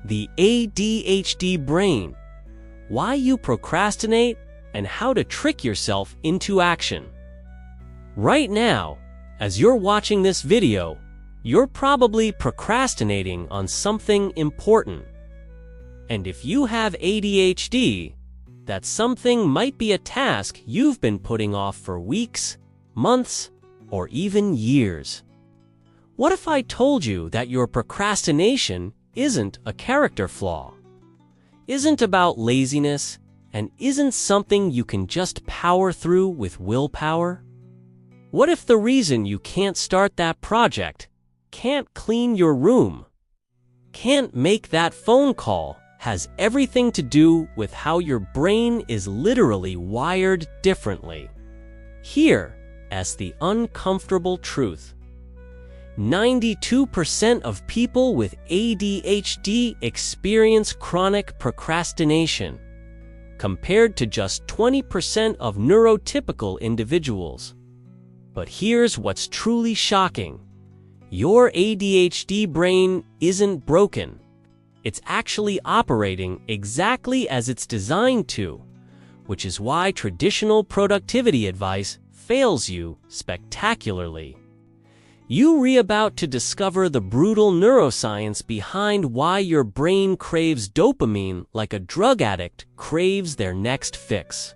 the ADHD brain, why you procrastinate, and how to trick yourself into action. Right now, as you're watching this video, you're probably procrastinating on something important. And if you have ADHD, that something might be a task you've been putting off for weeks, months, or even years. What if I told you that your procrastination isn't a character flaw, isn't about laziness, and isn't something you can just power through with willpower? What if the reason you can't start that project, can't clean your room, can't make that phone call has everything to do with how your brain is literally wired differently? Here is the uncomfortable truth. 92% of people with ADHD experience chronic procrastination, compared to just 20% of neurotypical individuals. But here's what's truly shocking. Your ADHD brain isn't broken. It's actually operating exactly as it's designed to, which is why traditional productivity advice fails you spectacularly. You're about to discover the brutal neuroscience behind why your brain craves dopamine like a drug addict craves their next fix.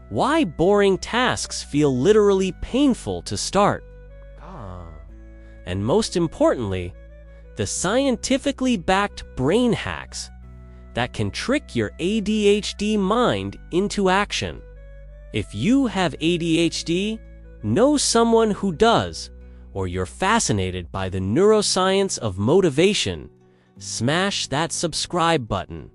Why boring tasks feel literally painful to start. And most importantly, the scientifically backed brain hacks that can trick your ADHD mind into action. If you have ADHD, know someone who does, or you're fascinated by the neuroscience of motivation, smash that subscribe button.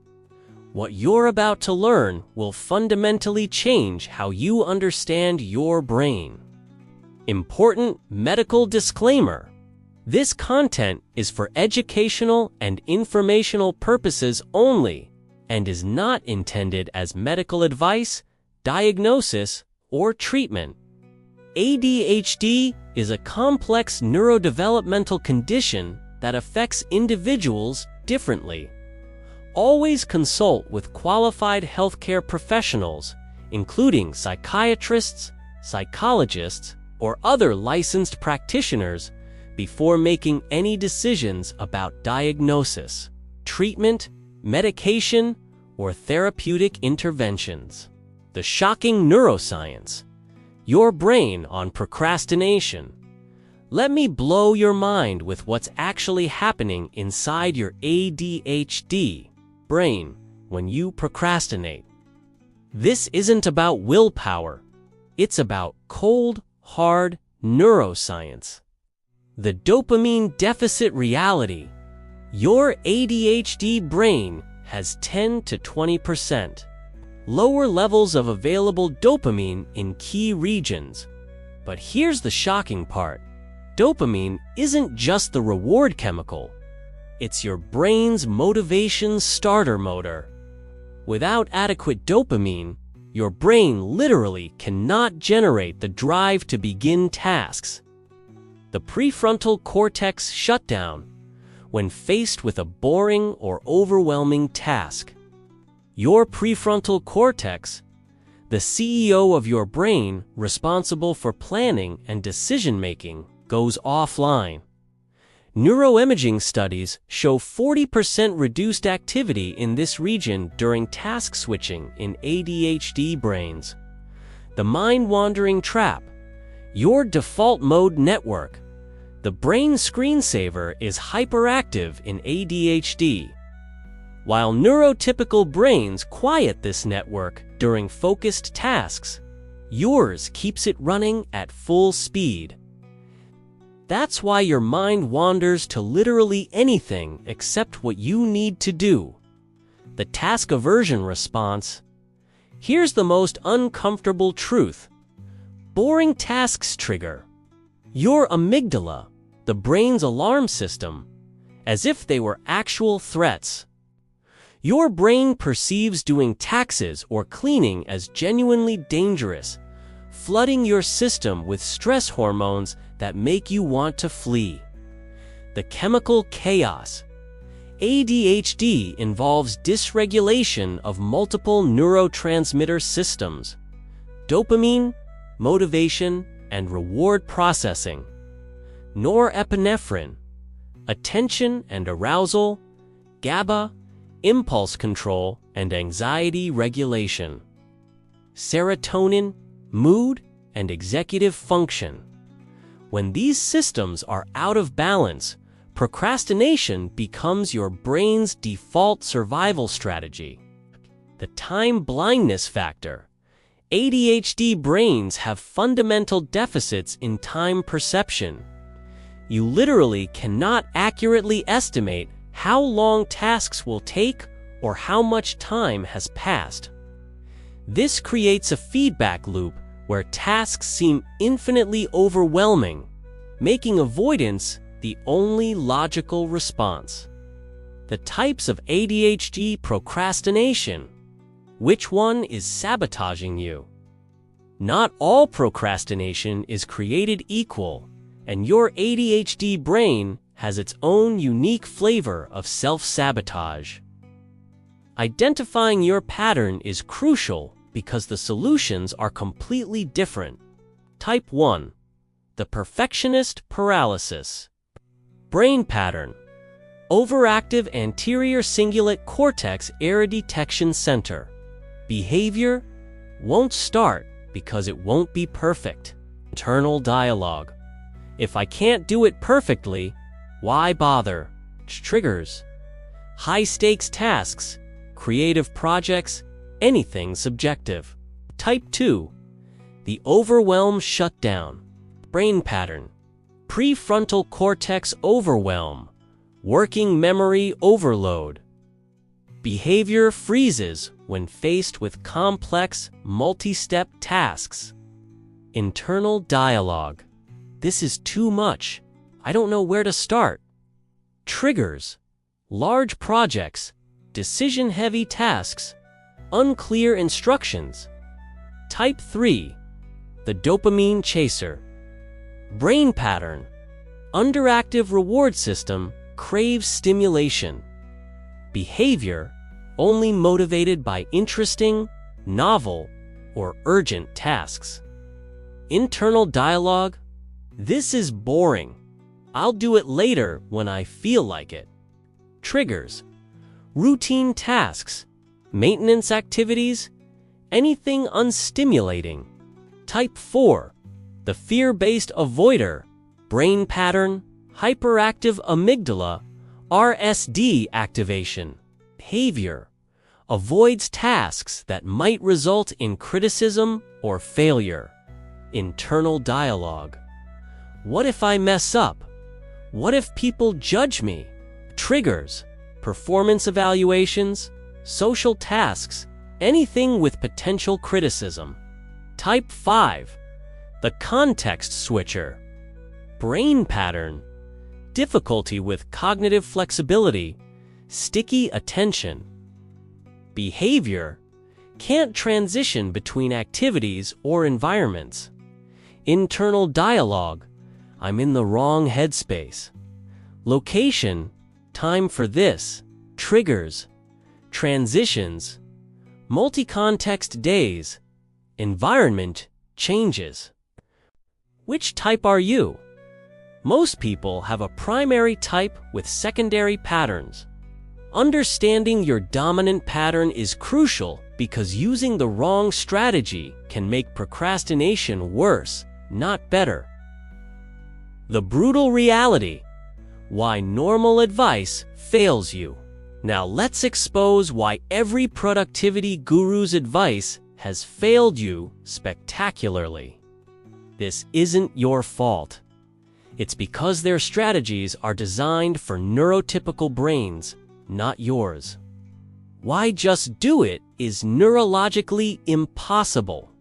What you're about to learn will fundamentally change how you understand your brain. Important medical disclaimer. This content is for educational and informational purposes only and is not intended as medical advice, diagnosis, or treatment. ADHD is a complex neurodevelopmental condition that affects individuals differently. Always consult with qualified healthcare professionals, including psychiatrists, psychologists, or other licensed practitioners, before making any decisions about diagnosis, treatment, medication, or therapeutic interventions. The shocking neuroscience. Your brain on procrastination. Let me blow your mind with what's actually happening inside your ADHD brain when you procrastinate. This isn't about willpower. It's about cold, hard neuroscience. The dopamine deficit reality. Your ADHD brain has 10 to 20% lower levels of available dopamine in key regions. But here's the shocking part. Dopamine isn't just the reward chemical. It's your brain's motivation starter motor. Without adequate dopamine, your brain literally cannot generate the drive to begin tasks. The prefrontal cortex shutdown when faced with a boring or overwhelming task. Your prefrontal cortex, the CEO of your brain responsible for planning and decision-making, goes offline. Neuroimaging studies show 40% reduced activity in this region during task switching in ADHD brains. The mind-wandering trap. Your default mode network. The brain screensaver is hyperactive in ADHD. While neurotypical brains quiet this network during focused tasks, yours keeps it running at full speed. That's why your mind wanders to literally anything except what you need to do. The task aversion response. Here's the most uncomfortable truth. Boring tasks trigger your amygdala, the brain's alarm system, as if they were actual threats. Your brain perceives doing taxes or cleaning as genuinely dangerous, flooding your system with stress hormones that make you want to flee. The chemical chaos. ADHD involves dysregulation of multiple neurotransmitter systems: dopamine, motivation, and reward processing; norepinephrine, attention and arousal; GABA, impulse control and anxiety regulation; serotonin, mood and executive function. When these systems are out of balance, procrastination becomes your brain's default survival strategy. The time blindness factor. ADHD brains have fundamental deficits in time perception. You literally cannot accurately estimate how long tasks will take or how much time has passed. This creates a feedback loop where tasks seem infinitely overwhelming, making avoidance the only logical response. The types of ADHD procrastination. Which one is sabotaging you? Not all procrastination is created equal, and your ADHD brain has its own unique flavor of self-sabotage. Identifying your pattern is crucial because the solutions are completely different. Type 1. The Perfectionist Paralysis. Brain pattern. Overactive anterior cingulate cortex error detection center. Behavior: won't start because it won't be perfect. Internal dialogue. If I can't do it perfectly, why bother? Triggers. High-stakes tasks, creative projects, anything subjective. Type 2. The Overwhelm Shutdown. Brain pattern. Prefrontal cortex overwhelm, working memory overload. Behavior freezes when faced with complex, multi-step tasks. Internal dialogue. This is too much. I don't know where to start. Triggers. Large projects, decision-heavy tasks, unclear instructions. Type 3. The Dopamine Chaser. Brain pattern. Underactive reward system craves stimulation. Behavior only motivated by interesting, novel, or urgent tasks. Internal dialogue. This is boring. I'll do it later when I feel like it. Triggers. Routine tasks, maintenance activities, anything unstimulating. Type 4. The fear-based avoider. Brain pattern, hyperactive amygdala, RSD activation. Behavior. Avoids tasks that might result in criticism or failure. Internal dialogue. What if I mess up? What if people judge me? Triggers. Performance evaluations, social tasks, anything with potential criticism. Type 5. The context switcher. Brain pattern. Difficulty with cognitive flexibility, sticky attention. Behavior. Can't transition between activities or environments. Internal dialogue. I'm in the wrong headspace. Location. Time for this. Triggers. Transitions. Multi-context days. Environment changes. Which type are you? Most people have a primary type with secondary patterns. Understanding your dominant pattern is crucial because using the wrong strategy can make procrastination worse, not better. The brutal reality. Why normal advice fails you. Now let's expose why every productivity guru's advice has failed you spectacularly. This isn't your fault. It's because their strategies are designed for neurotypical brains, not yours. Why just do it is neurologically impossible.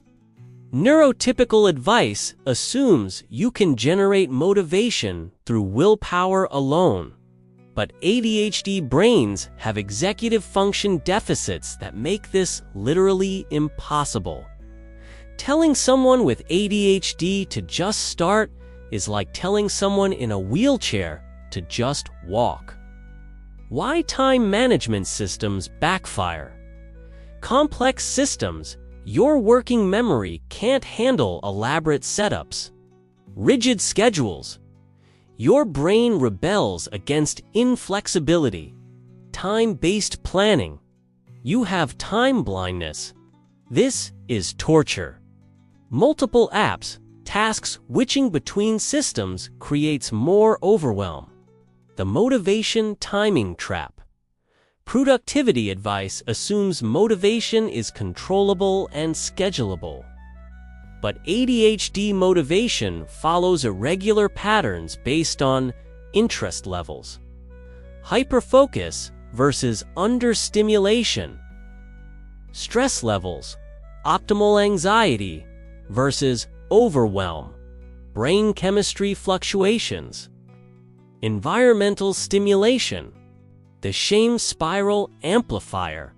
Neurotypical advice assumes you can generate motivation through willpower alone. But ADHD brains have executive function deficits that make this literally impossible. Telling someone with ADHD to just start is like telling someone in a wheelchair to just walk. Why time management systems backfire. Complex systems, your working memory can't handle elaborate setups. Rigid schedules. Your brain rebels against inflexibility. Time-based planning. You have time blindness. This is torture. Multiple apps, tasks switching between systems creates more overwhelm. The motivation timing trap. Productivity advice assumes motivation is controllable and schedulable. But ADHD motivation follows irregular patterns based on interest levels. Hyperfocus versus understimulation. Stress levels. Optimal anxiety versus overwhelm. Brain chemistry fluctuations. Environmental stimulation. The shame spiral amplifier.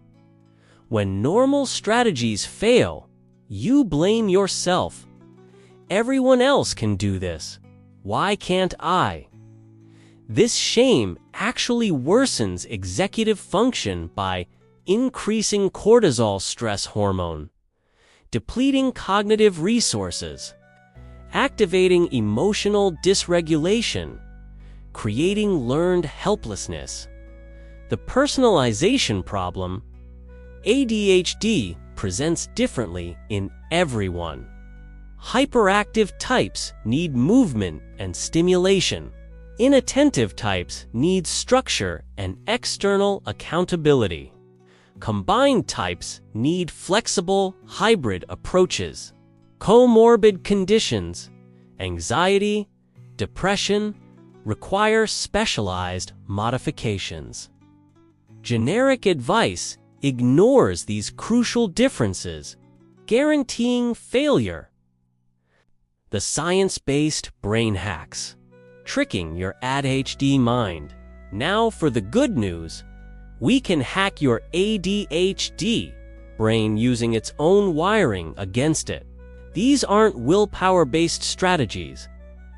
When normal strategies fail, you blame yourself. Everyone else can do this. Why can't I? This shame actually worsens executive function by increasing cortisol stress hormone, depleting cognitive resources, activating emotional dysregulation, creating learned helplessness. The personalization problem. ADHD presents differently in everyone. Hyperactive types need movement and stimulation. Inattentive types need structure and external accountability. Combined types need flexible, hybrid approaches. Comorbid conditions, anxiety, depression, require specialized modifications. Generic advice ignores these crucial differences, guaranteeing failure. The science-based brain hacks, tricking your ADHD mind. Now for the good news. We can hack your ADHD brain using its own wiring against it. These aren't willpower-based strategies.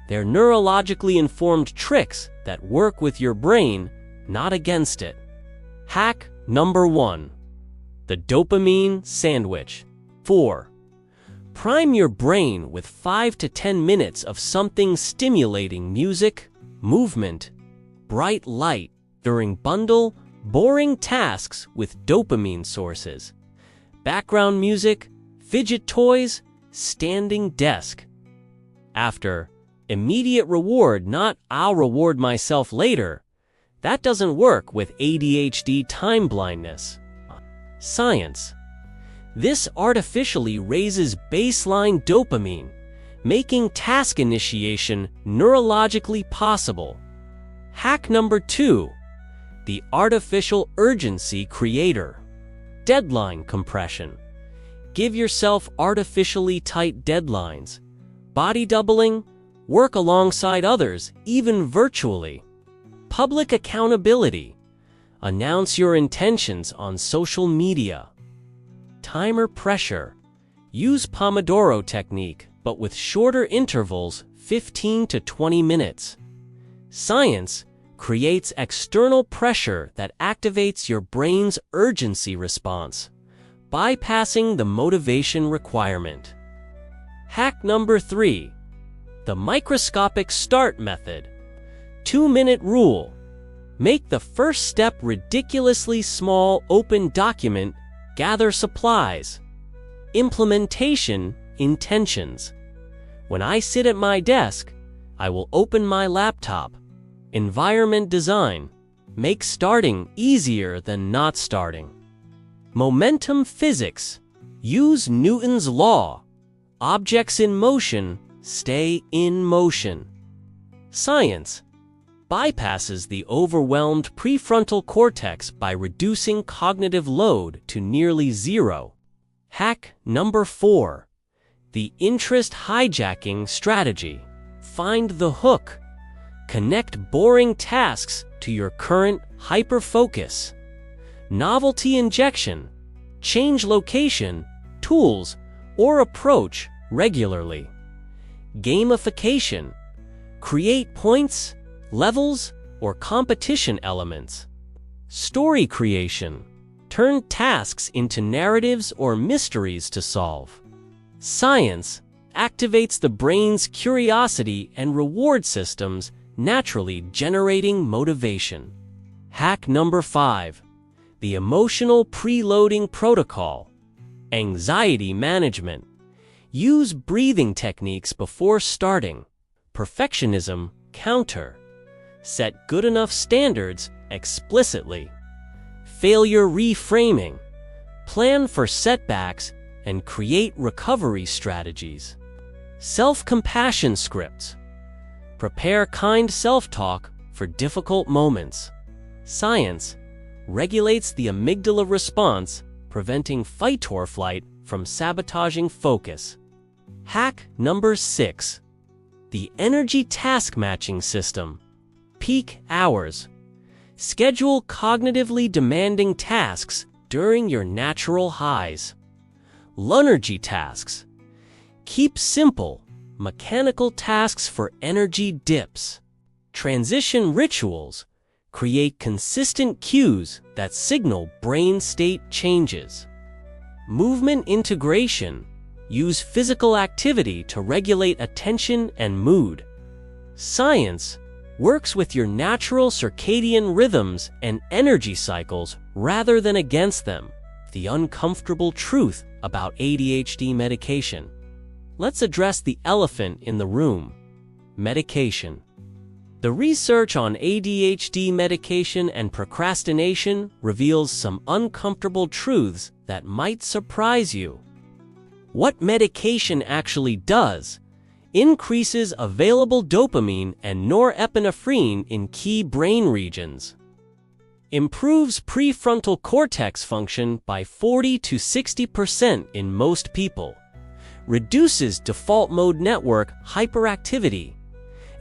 They're neurologically informed tricks that work with your brain, not against it. Hack number 1. The dopamine sandwich. 4. Prime your brain with 5 to 10 minutes of something stimulating: music, movement, bright light, during bundle boring tasks with dopamine sources. Background music, fidget toys, standing desk. After, immediate reward, not "I'll reward myself later." That doesn't work with ADHD time blindness. Science. This artificially raises baseline dopamine, making task initiation neurologically possible. Hack number 2. The artificial urgency creator. Deadline compression. Give yourself artificially tight deadlines. Body doubling. Work alongside others, even virtually. Public accountability. Announce your intentions on social media. Timer pressure. Use Pomodoro technique, but with shorter intervals, 15 to 20 minutes. Science creates external pressure that activates your brain's urgency response, bypassing the motivation requirement. Hack number 3. The microscopic start method. 2-minute rule. Make the first step ridiculously small. Open document. Gather supplies. Implementation intentions. When I sit at my desk, I will open my laptop. Environment design. Make starting easier than not starting. Momentum physics. Use Newton's law. Objects in motion stay in motion. Science bypasses the overwhelmed prefrontal cortex by reducing cognitive load to nearly zero. Hack number 4. The interest hijacking strategy. Find the hook. Connect boring tasks to your current hyperfocus. Novelty injection. Change location, tools, or approach regularly. Gamification. Create points, levels, or competition elements. Story creation. Turn tasks into narratives or mysteries to solve. Science activates the brain's curiosity and reward systems, naturally generating motivation. Hack number 5. The emotional preloading protocol. Anxiety management. Use breathing techniques before starting. Perfectionism counter. Set good enough standards explicitly. Failure reframing. Plan for setbacks and create recovery strategies. Self-compassion scripts. Prepare kind self-talk for difficult moments. Science regulates the amygdala response, preventing fight or flight from sabotaging focus. Hack number 6. The energy task matching system. Peak hours. Schedule cognitively demanding tasks during your natural highs. Lunargy tasks. Keep simple, mechanical tasks for energy dips. Transition rituals. Create consistent cues that signal brain state changes. Movement integration. Use physical activity to regulate attention and mood. Science works with your natural circadian rhythms and energy cycles rather than against them. The uncomfortable truth about ADHD medication. Let's address the elephant in the room: medication. The research on ADHD medication and procrastination reveals some uncomfortable truths that might surprise you. What medication actually does: increases available dopamine and norepinephrine in key brain regions. Improves prefrontal cortex function by 40 to 60% in most people. Reduces default mode network hyperactivity.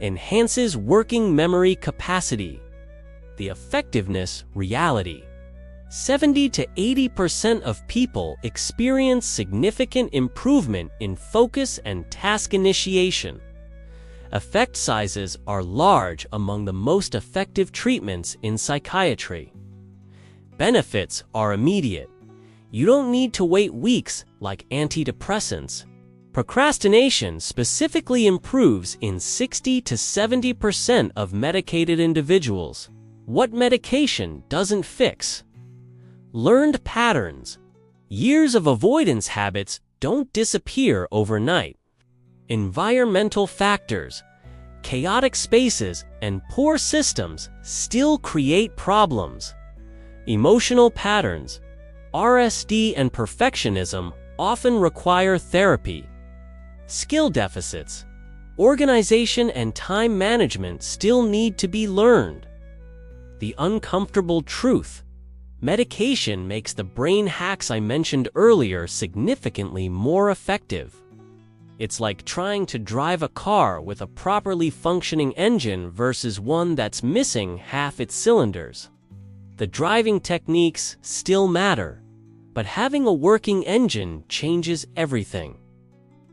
Enhances working memory capacity. The effectiveness reality. 70 to 80% of people experience significant improvement in focus and task initiation. Effect sizes are large among the most effective treatments in psychiatry. Benefits are immediate. You don't need to wait weeks like antidepressants. Procrastination specifically improves in 60 to 70% of medicated individuals. What medication doesn't fix? Learned patterns. Years of avoidance habits don't disappear overnight. Environmental factors. Chaotic spaces and poor systems still create problems. Emotional patterns. RSD and perfectionism often require therapy. Skill deficits. Organization and time management still need to be learned. The uncomfortable truth. Medication makes the brain hacks I mentioned earlier significantly more effective. It's like trying to drive a car with a properly functioning engine versus one that's missing half its cylinders. The driving techniques still matter, but having a working engine changes everything.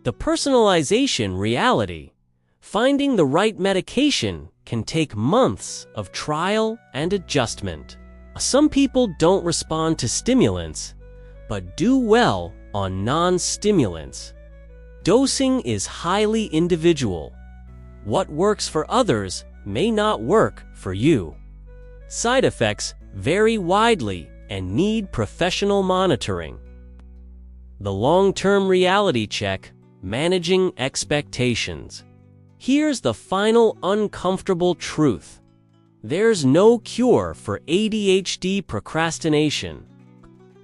The personalization reality. Finding the right medication can take months of trial and adjustment. Some people don't respond to stimulants, but do well on non-stimulants. Dosing is highly individual. What works for others may not work for you. Side effects vary widely and need professional monitoring. The long-term reality check. Managing expectations. Here's the final uncomfortable truth. There's no cure for ADHD procrastination.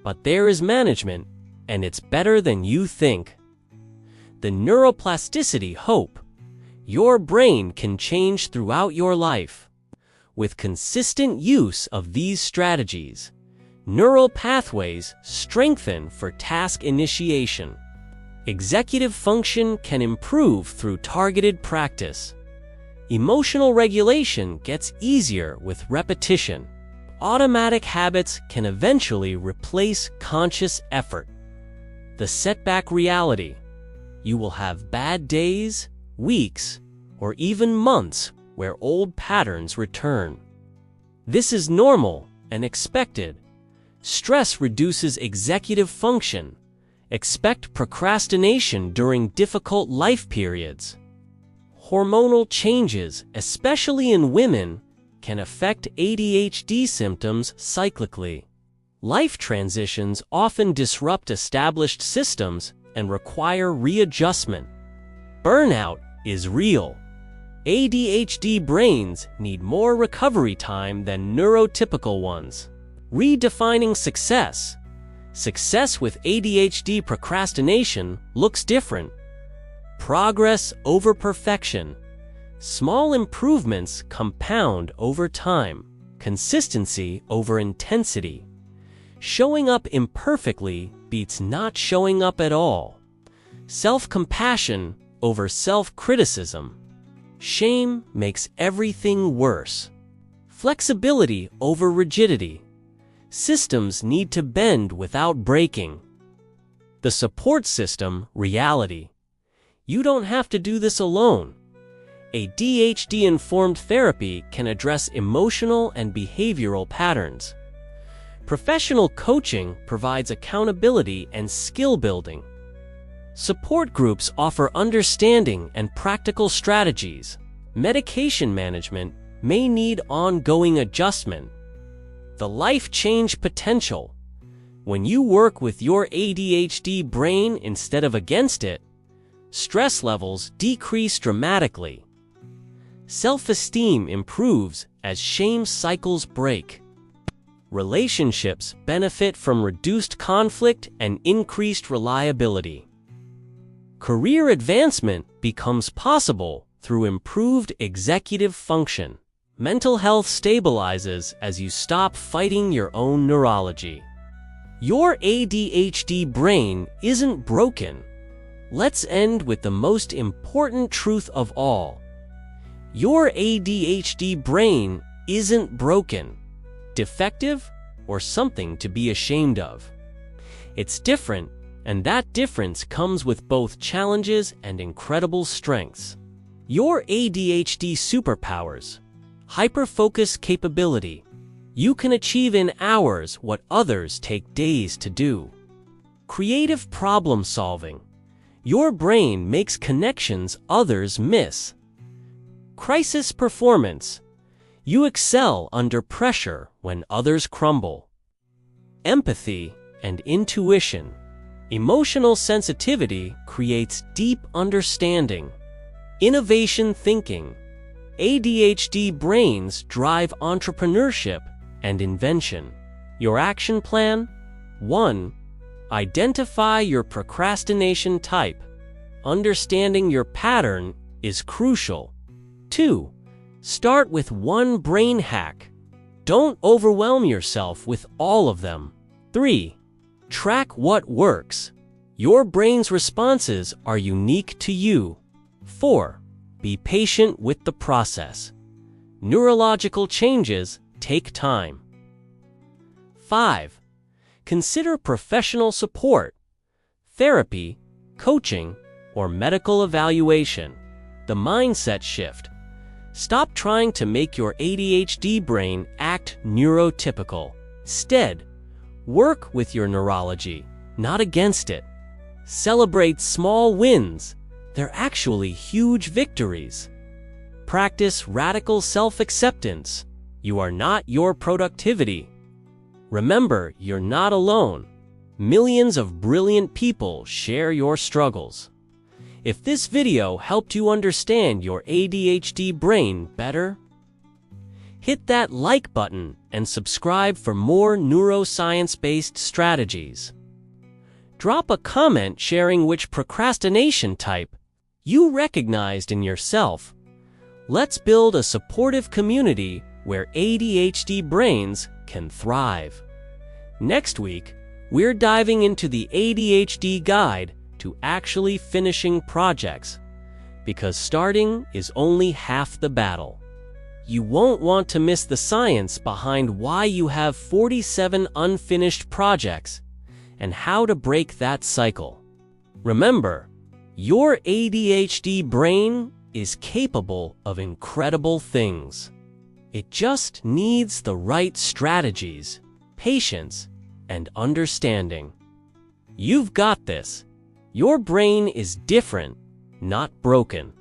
But there is management, and it's better than you think. The neuroplasticity hope. Your brain can change throughout your life. With consistent use of these strategies, neural pathways strengthen for task initiation. Executive function can improve through targeted practice. Emotional regulation gets easier with repetition. Automatic habits can eventually replace conscious effort. The setback reality. You will have bad days, weeks, or even months where old patterns return. This is normal and expected. Stress reduces executive function. Expect procrastination during difficult life periods. Hormonal changes, especially in women, can affect ADHD symptoms cyclically. Life transitions often disrupt established systems and require readjustment. Burnout is real. ADHD brains need more recovery time than neurotypical ones. Redefining success. Success with ADHD procrastination looks different. Progress over perfection. Small improvements compound over time. Consistency over intensity. Showing up imperfectly beats not showing up at all. Self-compassion over self-criticism. Shame makes everything worse. Flexibility over rigidity. Systems need to bend without breaking. The support system reality. You don't have to do this alone. ADHD-informed therapy can address emotional and behavioral patterns. Professional coaching provides accountability and skill building. Support groups offer understanding and practical strategies. Medication management may need ongoing adjustment. The life change potential. When you work with your ADHD brain instead of against it, stress levels decrease dramatically. Self-esteem improves as shame cycles break. Relationships benefit from reduced conflict and increased reliability. Career advancement becomes possible through improved executive function. Mental health stabilizes as you stop fighting your own neurology. Your ADHD brain isn't broken. Let's end with the most important truth of all. Your ADHD brain isn't broken, defective, or something to be ashamed of. It's different, and that difference comes with both challenges and incredible strengths. Your ADHD superpowers. Hyperfocus capability. You can achieve in hours what others take days to do. Creative problem solving. Your brain makes connections others miss. Crisis performance. You excel under pressure when others crumble. Empathy and intuition. Emotional sensitivity creates deep understanding. Innovation thinking. ADHD brains drive entrepreneurship and invention. Your action plan? 1. Identify your procrastination type. Understanding your pattern is crucial. 2. Start with one brain hack. Don't overwhelm yourself with all of them. 3. Track what works. Your brain's responses are unique to you. 4. Be patient with the process. Neurological changes take time. 5. Consider professional support, therapy, coaching, or medical evaluation. The mindset shift. Stop trying to make your ADHD brain act neurotypical. Instead, work with your neurology, not against it. Celebrate small wins. They're actually huge victories. Practice radical self-acceptance. You are not your productivity. Remember, you're not alone. Millions of brilliant people share your struggles. If this video helped you understand your ADHD brain better, hit that like button and subscribe for more neuroscience-based strategies. Drop a comment sharing which procrastination type you recognized in yourself. Let's build a supportive community where ADHD brains can thrive. Next week, we're diving into the ADHD guide to actually finishing projects, because starting is only half the battle. You won't want to miss the science behind why you have 47 unfinished projects and how to break that cycle. Remember, your ADHD brain is capable of incredible things. It just needs the right strategies, patience, and understanding. You've got this. Your brain is different, not broken.